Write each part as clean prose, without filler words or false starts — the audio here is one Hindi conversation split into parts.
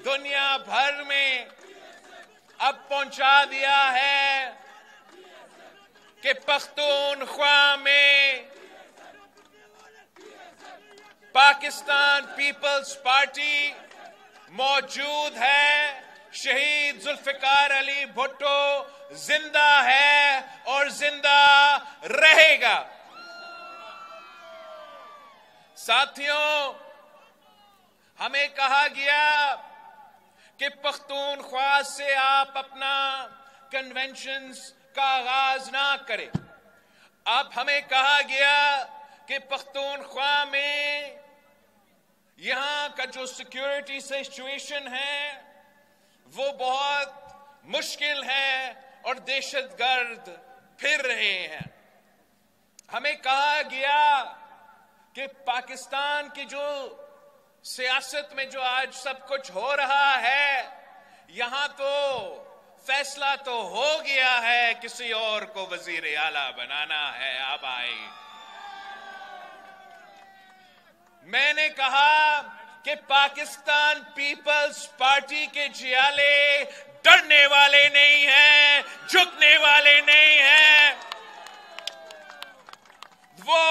दुनिया भर में अब पहुंचा दिया है कि पख्तूनख्वा में पाकिस्तान पीपल्स पार्टी मौजूद है। शहीद जुल्फिकार अली भुट्टो जिंदा है और जिंदा रहेगा। साथियों, हमें कहा गया कि पख्तूनख्वा से आप अपना कन्वेंशंस का आगाज ना करें। अब हमें कहा गया कि पख्तूनख्वा में यहां का जो सिक्योरिटी सिचुएशन है वो बहुत मुश्किल है और दहशतगर्द फिर रहे हैं। हमें कहा गया कि पाकिस्तान की जो सियासत में जो आज सब कुछ हो रहा है, यहां तो फैसला तो हो गया है, किसी और को वजीर आला बनाना है। अब आए, मैंने कहा कि पाकिस्तान पीपल्स पार्टी के जियाले डरने वाले नहीं हैं, झुकने वाले नहीं हैं। वो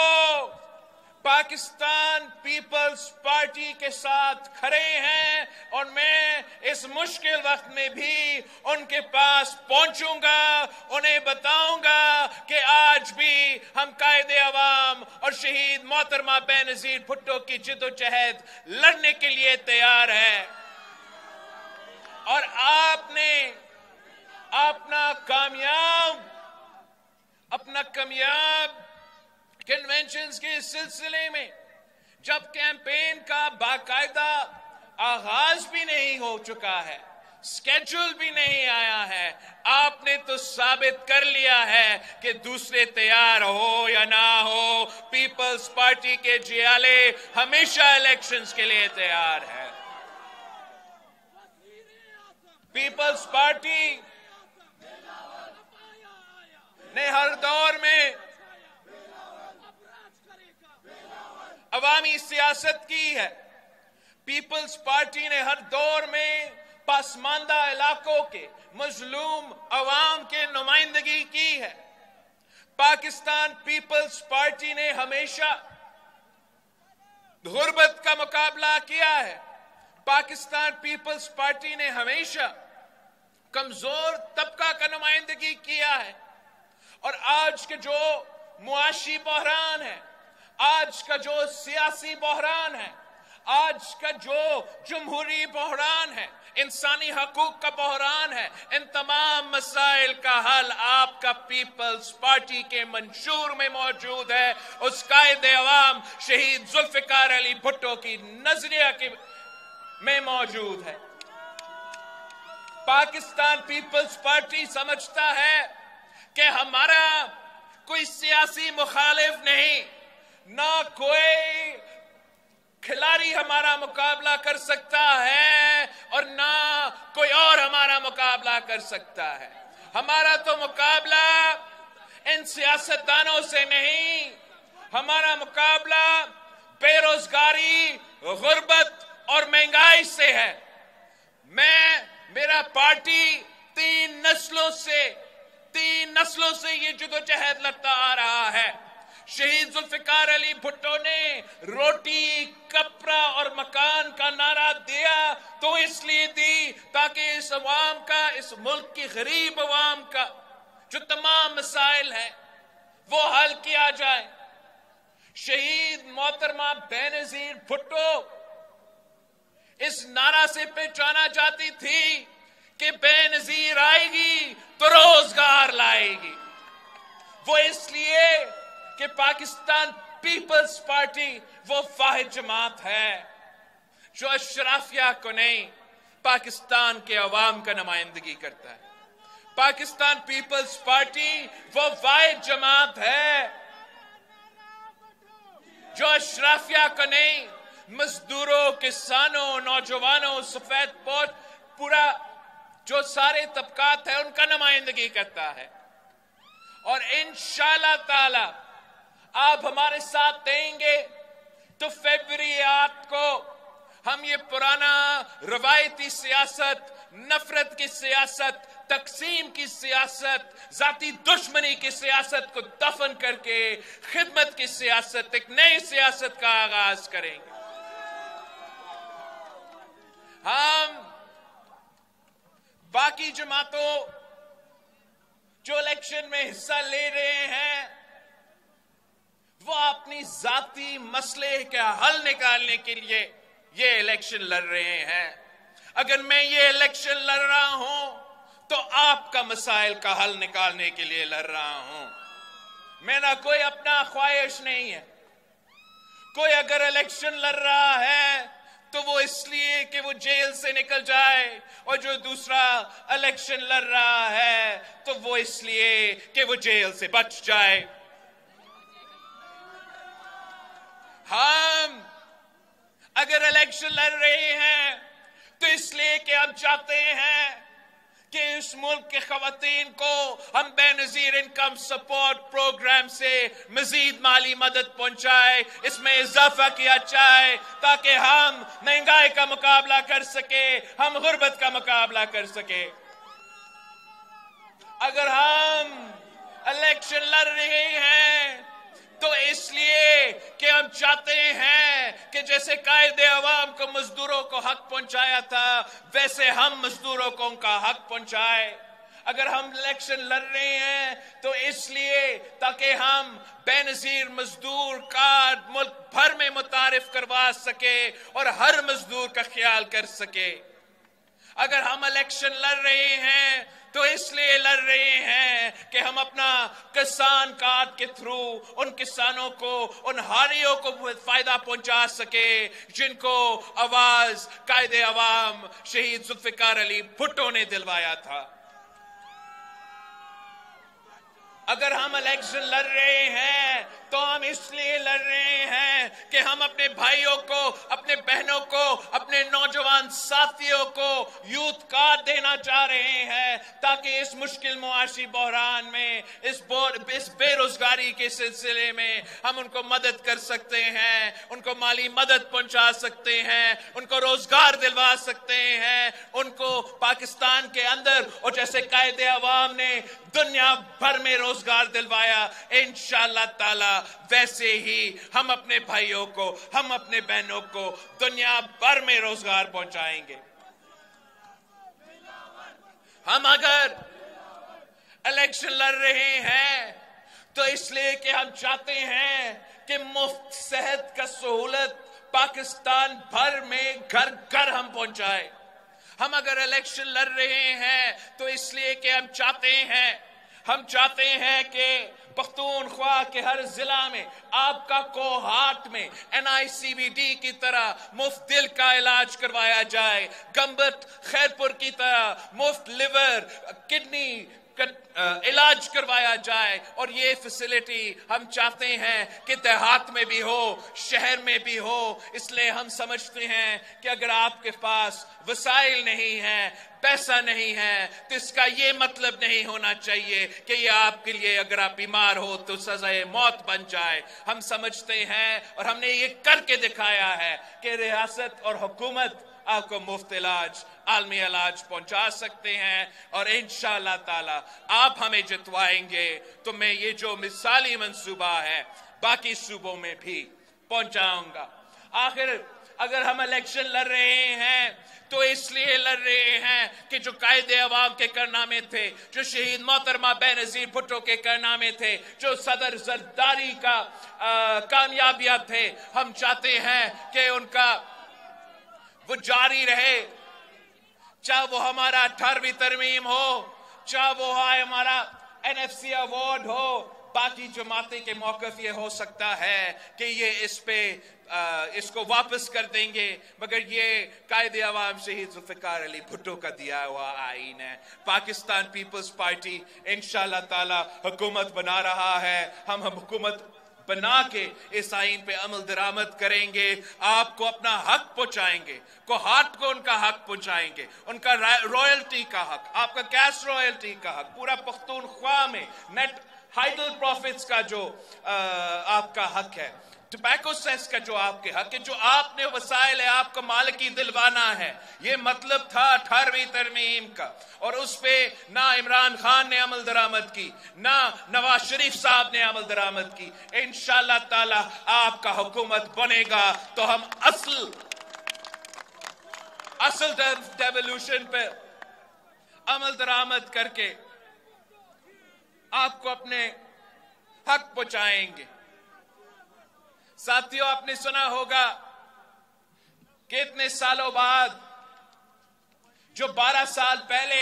पाकिस्तान पीपल्स पार्टी के साथ खड़े हैं और मैं इस मुश्किल वक्त में भी उनके पास पहुंचूंगा, उन्हें बताऊंगा कि आज भी हम कायदे अवाम और शहीद मोहतरमा बेनजीर भुट्टो की जिद्दोजहद लड़ने के लिए तैयार है। और आपने अपना कामयाब कन्वेंशंस के सिलसिले में जब कैंपेन का बाकायदा आगाज भी नहीं हो चुका है, स्केड्यूल भी नहीं आया है, आपने तो साबित कर लिया है कि दूसरे तैयार हो या ना हो, पीपल्स पार्टी के जियाले हमेशा इलेक्शंस के लिए तैयार है। पीपल्स पार्टी ने हर दौर में अवामी सियासत की है। पीपल्स पार्टी ने हर दौर में पसमानदा इलाकों के मजलूम अवाम के नुमाइंदगी की है। पाकिस्तान पीपल्स पार्टी ने हमेशा गुर्बत का मुकाबला किया है। पाकिस्तान पीपल्स पार्टी ने हमेशा कमजोर तबका का नुमाइंदगी किया है। और आज के जो मुआशी बहरान है, आज का जो सियासी बहरान है, आज का जो जमहूरी बहरान है, इंसानी हकूक का बहरान है, इन तमाम मसाइल का हल आपका पीपल्स पार्टी के मंशूर में मौजूद है। उस कायदे अवाम शहीद जुल्फिकार अली भुट्टो की नजरिया में मौजूद है। पाकिस्तान पीपल्स पार्टी समझता है कि हमारा कोई सियासी मुखालिफ नहीं, ना कोई खिलाड़ी हमारा मुकाबला कर सकता है और ना कोई और हमारा मुकाबला कर सकता है। हमारा तो मुकाबला इन सियासतदानों से नहीं, हमारा मुकाबला बेरोजगारी, गुर्बत और महंगाई से है। मेरा पार्टी तीन नस्लों से ये जद्दोजहद लड़ता आ रहा है। शहीद जुल्फिकार अली भुट्टो ने रोटी, कपड़ा और मकान का नारा दिया तो इसलिए दी ताकि इस अवाम का, इस मुल्क की गरीब अवाम का जो तमाम मसाइल हैं वो हल किया जाए। शहीद मोहतरमा बेनजीर भुट्टो इस नारा से पहचाना जाती थी कि बेनजीर आएगी तो रोजगार लाएगी। वो इसलिए कि पाकिस्तान पीपल्स पार्टी वो वाहिद जमात है जो अशराफिया को नहीं, पाकिस्तान के अवाम का नुमाइंदगी करता है। पाकिस्तान पीपल्स पार्टी वो वाहिद जमात है जो अशराफिया को नहीं, मजदूरों, किसानों, नौजवानों, सफेद पोश, पूरा जो सारे तबकात है उनका नुमाइंदगी करता है। और इंशाअल्लाह ताला आप हमारे साथ देंगे तो फरवरी 8 को हम ये पुराना रवायती सियासत, नफरत की सियासत, तकसीम की सियासत, जाती दुश्मनी की सियासत को दफन करके खिदमत की सियासत, एक नई सियासत का आगाज करेंगे। हम बाकी जमातों जो इलेक्शन में हिस्सा ले रहे हैं वो अपनी जाती मसले का हल निकालने के लिए ये इलेक्शन लड़ रहे हैं। अगर मैं ये इलेक्शन लड़ रहा हूं तो आपका मसाइल का हल निकालने के लिए लड़ रहा हूं। मेरा कोई अपना ख्वाहिश नहीं है। कोई अगर इलेक्शन लड़ रहा है तो वो इसलिए कि वो जेल से निकल जाए, और जो दूसरा इलेक्शन लड़ रहा है तो वो इसलिए कि वो जेल से बच जाए। हम अगर इलेक्शन लड़ रहे हैं तो इसलिए कि हम चाहते हैं कि इस मुल्क के खवातीन को हम बेनजीर इनकम सपोर्ट प्रोग्राम से मजीद माली मदद पहुंचाए, इसमें इजाफा किया जाए ताकि हम महंगाई का मुकाबला कर सके, हम गुर्बत का मुकाबला कर सके। अगर हम इलेक्शन लड़ रहे हैं तो इसलिए कि हम चाहते हैं कि जैसे कायदे अवाम को मजदूरों को हक पहुंचाया था वैसे हम मजदूरों को उनका हक पहुंचाए। अगर हम इलेक्शन लड़ रहे हैं तो इसलिए ताकि हम बेनजीर मजदूर कार्ड मुल्क भर में मुतारिफ करवा सके और हर मजदूर का ख्याल कर सके। अगर हम इलेक्शन लड़ रहे हैं तो इसलिए लड़ रहे हैं कि हम अपना किसान कार्ड के थ्रू उन किसानों को, उन हारियों को फायदा पहुंचा सके जिनको आवाज कायदे अवाम शहीद जुल्फिकार अली भुट्टो ने दिलवाया था। अगर हम इलेक्शन लड़ रहे हैं तो हम इसलिए लड़ रहे हैं कि हम अपने भाइयों को, अपने बहनों को, अपने नौजवान साथियों को यूथ कार्ड देना चाह रहे हैं ताकि इस मुश्किल मुआशी बहरान में, इस बेरोजगारी के सिलसिले में हम उनको मदद कर सकते हैं, उनको माली मदद पहुंचा सकते हैं, उनको रोजगार दिलवा सकते हैं, उनको पाकिस्तान के अंदर और जैसे कायदे अवाम ने दुनिया भर में रोजगार दिलवाया, इंशाअल्लाह ताला वैसे ही हम अपने भाइयों को, हम अपने बहनों को दुनिया भर में रोजगार पहुंचाएंगे। हम अगर इलेक्शन लड़ रहे हैं तो इसलिए कि हम चाहते हैं कि मुफ्त सेहत का सहूलत पाकिस्तान भर में घर घर हम पहुंचाए। हम अगर इलेक्शन लड़ रहे हैं तो इसलिए कि हम चाहते हैं कि पख्तूनख्वा के हर जिला में आपका कोहाट में NICBD की तरह मुफ्त दिल का इलाज करवाया जाए, गंबत खैरपुर की तरह मुफ्त लिवर किडनी इलाज करवाया जाए। और ये फैसिलिटी हम चाहते हैं कि देहात में भी हो, शहर में भी हो। इसलिए हम समझते हैं कि अगर आपके पास वसाइल नहीं है, पैसा नहीं है, तो इसका ये मतलब नहीं होना चाहिए कि ये आपके लिए अगर आप बीमार हो तो सजाए मौत बन जाए। हम समझते हैं और हमने ये करके दिखाया है कि रियासत और हुकूमत आपको मुफ्त इलाज, आलमी इलाज पहुंचा सकते हैं। और इंशाअल्लाह ताला आप हमें जितवाएंगे तो मैं ये जो मिसाली मंसूबा है बाकी सूबों में भी पहुंचाऊंगा। आखिर अगर हम इलेक्शन लड़ रहे हैं तो इसलिए लड़ रहे हैं कि जो कायदे अवाम के कारनामे थे, जो शहीद मोहतरमा बेनजीर भुट्टो के कारनामे थे, जो सदर जरदारी का कामयाबियां थे, हम चाहते हैं कि उनका वो जारी रहे। चाहे वो हमारा 18वीं तरमीम हो, चाहे वो हमारा NFC अवार्ड हो, बाकी जमाते के मौकफ ये हो सकता है कि ये इसको वापस कर देंगे, मगर ये कायदे अवाम शहीद जुल्फिकार अली भुट्टो का दिया हुआ आईन है। पाकिस्तान पीपल्स पार्टी इंशाअल्लाह ताला हुकूमत बना रहा है। हम हुकूमत बना के इस आईन पे अमल दरामद करेंगे, आपको अपना हक पहुंचाएंगे, कोहाट को उनका हक पहुंचाएंगे, उनका रॉयल्टी का हक, आपका कैश रॉयल्टी का हक, पूरा पख्तूनख्वा में नेट हाइडल प्रॉफिट्स का जो आपका हक है, टबैको सेस का जो आपके हक है, जो आपने वसाइल है आपको मालिकी दिलवाना है। ये मतलब था 18वीं तरमीम का, और उस पे ना इमरान खान ने अमल दरामद की, ना नवाज शरीफ साहब ने अमल दरामद की। इंशाअल्लाह ताला आपका हुकूमत बनेगा तो हम असल डेवोल्यूशन पे अमल दरामद करके आपको अपने हक पहुंचाएंगे। साथियों, आपने सुना होगा कि इतने सालों बाद, जो 12 साल पहले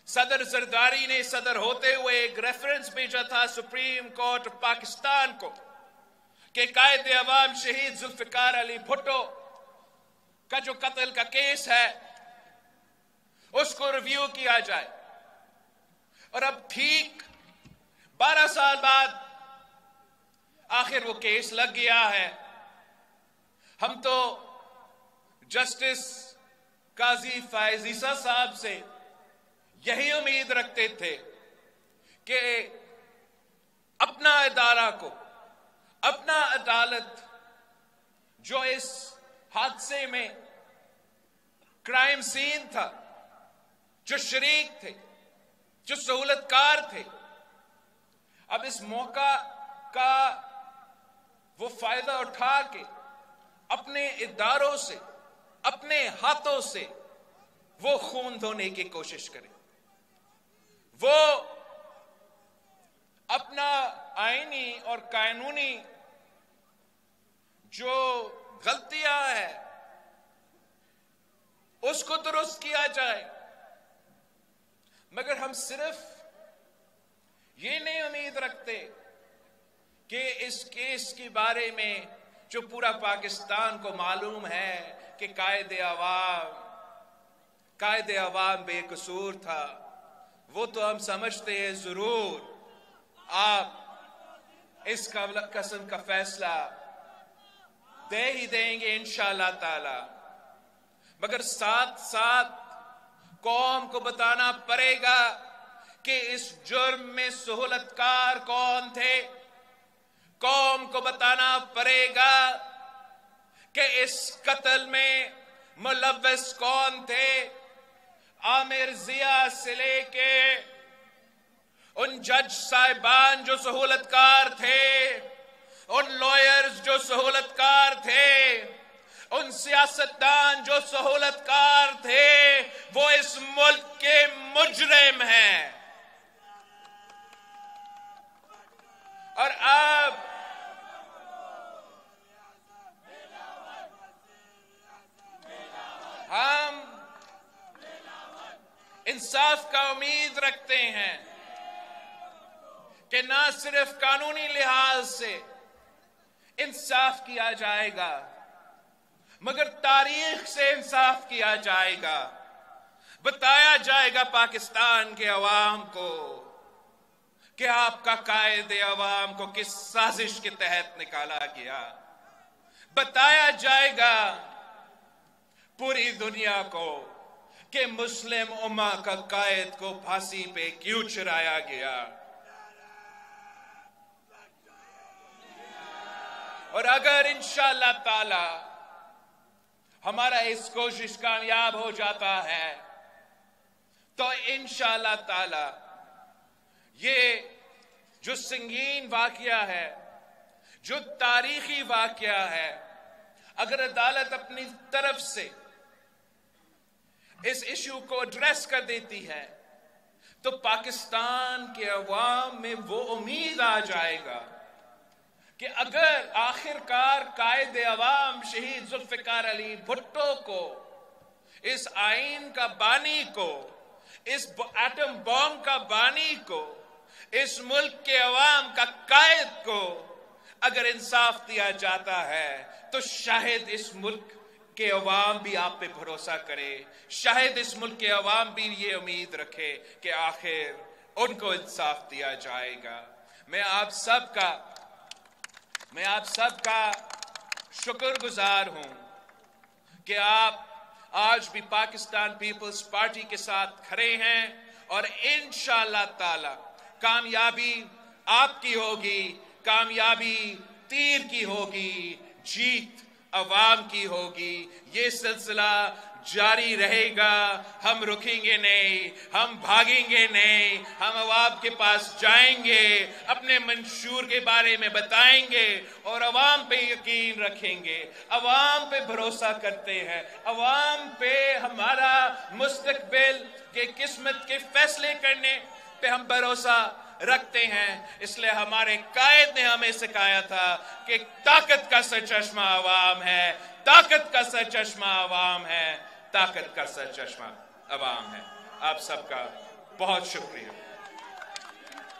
सदर जरदारी ने सदर होते हुए एक रेफरेंस भेजा था सुप्रीम कोर्ट ऑफ पाकिस्तान को कि कायदे अवाम शहीद जुल्फिकार अली भुट्टो का जो कत्ल का केस है उसको रिव्यू किया जाए, और अब ठीक 12 साल बाद आखिर वो केस लग गया है। हम तो जस्टिस काजी फायज ईसा साहब से यही उम्मीद रखते थे कि अपना अदारा को, अपना अदालत जो इस हादसे में क्राइम सीन था, जो शरीक थे, जो सहूलतकार थे, अब इस मौका का वो फायदा उठा के अपने इदारों से, अपने हाथों से वो खून धोने की कोशिश करें, वो अपना आईनी और कानूनी जो गलतियां है उसको दुरुस्त किया जाए। मगर हम सिर्फ ये नहीं उम्मीद रखते कि इस केस के बारे में जो पूरा पाकिस्तान को मालूम है कि कायदे अवाम बेकसूर था, वो तो हम समझते हैं जरूर आप इस कसम का फैसला दे ही देंगे इंशाअल्लाह ताला। मगर साथ साथ कौम को बताना पड़ेगा कि इस जुर्म में सहूलतकार कौन थे। कौम को बताना पड़ेगा कि इस कत्ल में मुलव्वस कौन थे। आमिर जिया से लेके उन जज साहिबान जो सहूलतकार थे, उन लॉयर्स जो सहूलतकार थे, उन सियासतदान जो सहूलतकार थे, वो इस मुल्क के मुजरिम हैं। और अब हम इंसाफ का उम्मीद रखते हैं कि ना सिर्फ कानूनी लिहाज से इंसाफ किया जाएगा, मगर तारीख से इंसाफ किया जाएगा। बताया जाएगा पाकिस्तान के अवाम को कि आपका कायदे अवाम को किस साजिश के तहत निकाला गया। बताया जाएगा पूरी दुनिया को कि मुस्लिम उम्मा का कायद को फांसी पे क्यों चढ़ाया गया। और अगर इंशाअल्लाह ताला हमारा इस कोशिश कामयाब हो जाता है तो इंशाअल्लाह ताला ये जो संगीन वाकया है, जो तारीखी वाकया है, अगर अदालत अपनी तरफ से इस इशू को एड्रेस कर देती है तो पाकिस्तान के अवाम में वो उम्मीद आ जाएगा कि अगर आखिरकार कायदे अवाम शहीद जुल्फिकार अली भुट्टो को, इस आईन का बानी को, इस एटम बॉम्ब का बानी को, इस मुल्क के अवाम का कायद को अगर इंसाफ दिया जाता है तो शायद इस मुल्क के अवाम भी आप पे भरोसा करे, शायद इस मुल्क के अवाम भी ये उम्मीद रखे कि आखिर उनको इंसाफ दिया जाएगा। मैं आप सबका शुक्रगुजार हूं कि आप आज भी पाकिस्तान पीपल्स पार्टी के साथ खड़े हैं और इंशाअल्लाह ताला कामयाबी आपकी होगी, कामयाबी तीर की होगी, जीत अवाम की होगी। ये सिलसिला जारी रहेगा। हम रुकेंगे नहीं, हम भागेंगे नहीं, हम अवाम के पास जाएंगे, अपने मंशूर के बारे में बताएंगे और अवाम पे यकीन रखेंगे, अवाम पे भरोसा करते हैं, अवाम पे हमारा मुस्तकबिल के किस्मत के फैसले करने पे हम भरोसा रखते हैं। इसलिए हमारे कायद ने हमें सिखाया था कि ताकत का सरचश्मा अवाम है, ताकत का सरचश्मा अवाम है, ताकत का सरचश्मा अवाम है। आप सबका बहुत शुक्रिया।